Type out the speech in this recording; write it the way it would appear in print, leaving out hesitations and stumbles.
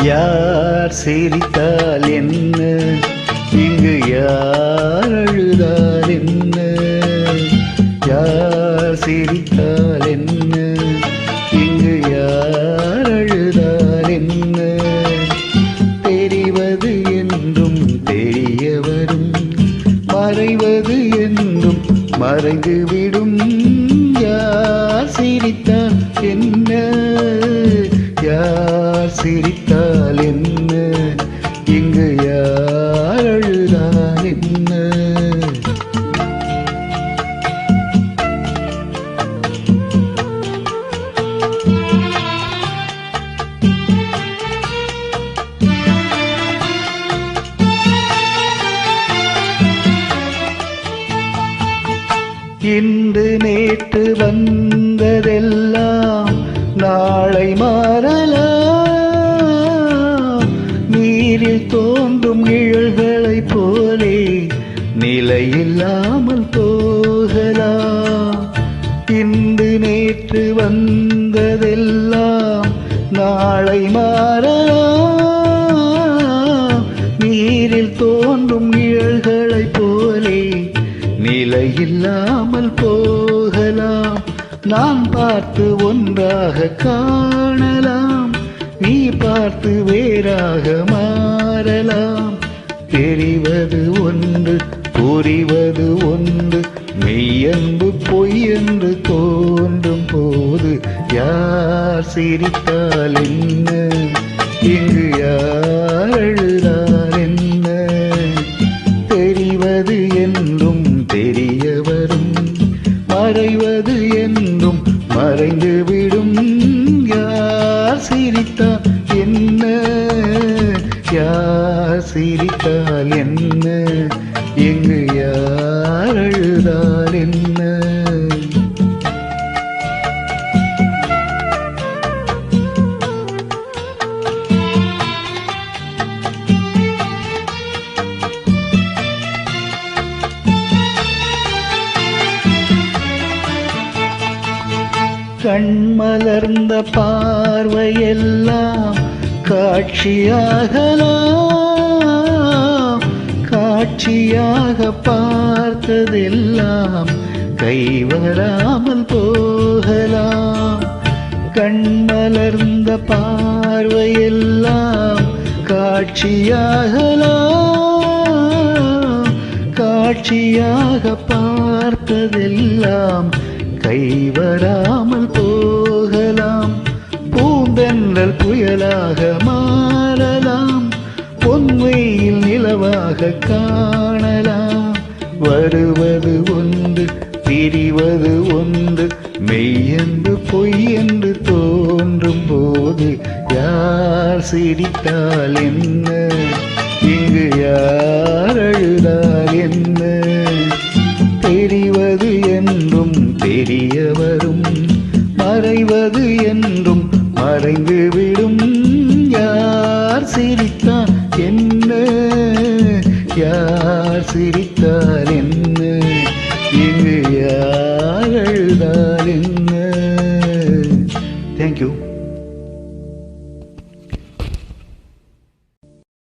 யார் சிரித்தால் என்ன, இங்கு யார் அழுதால் என்ன? யார் சிரித்தால் என்ன, இங்கு யார் அழுதால் என்ன? தெரிவது என்றும் தெரியவரும், மறைவது என்றும் மறைந்துவிடும். யார் சிரித்தால் என்ன, யார் சிரித்தால் என்ன, இங்கு யார் அழுதால் என்ன? இன்று நேற்று வந்ததெல்லாம் நாளை மாறலாம். நீரில் தோன்றும் இழல்களைப் போலே நிலையில்லாமல் போகலாம். இன்று நேற்று வந்ததெல்லாம் நாளை மாறலாம். நீரில் தோன்றும் இழல்களைப் போலே நிலையில்லாமல் போகலாம். நான் பார்த்து ஒன்றாக காணலாம், நீ பார்த்து வேறாக மாறலாம். தெரிவது ஒன்று, புரிவது ஒன்று, மெய்யன்பு பொய்யென்று தோன்றும் போது யார் சிரித்தால் என்ன, இங்கு யார் அழுதால் என்ன? தெரிவது என்றும் தெரியவரும், மறைவது என்றும் மறைந்துவிடும். யார் சிரித்தால் என்ன, யார் சிரித்தால் என்ன, எங்கு யார் அழுதால் என்ன? கண்மலர்ந்த பார்வையெல்லாம் காட்சியாகலாம். காட்சியாக பார்த்ததெல்லாம் கைவராமல் போகலாம். கண்மலர்ந்த பார்வையெல்லாம் காட்சியாகலாம். காட்சியாக பார்த்ததெல்லாம் கைவராமல் போகலாம். பூந்தென்றல் புயலாக மாறலாம், பொன்மையில் நிலவாக காணலாம். வருவது ஒன்று, பிரிவது ஒன்று, மெய்யென்று பொய்யென்று தோன்றும் போது யார் சிரித்தால் என்ன, இங்கு யார் அழுதால் என்ன? தெரிவது என்றும் தெரியவரும், மறைவது என்றும் மறைந்துவிடும். யார் சிரித்தால் என்ன, யார் சிரித்தால் என்ன, இங்கு யார் அழுதால் என்ன? Thank you.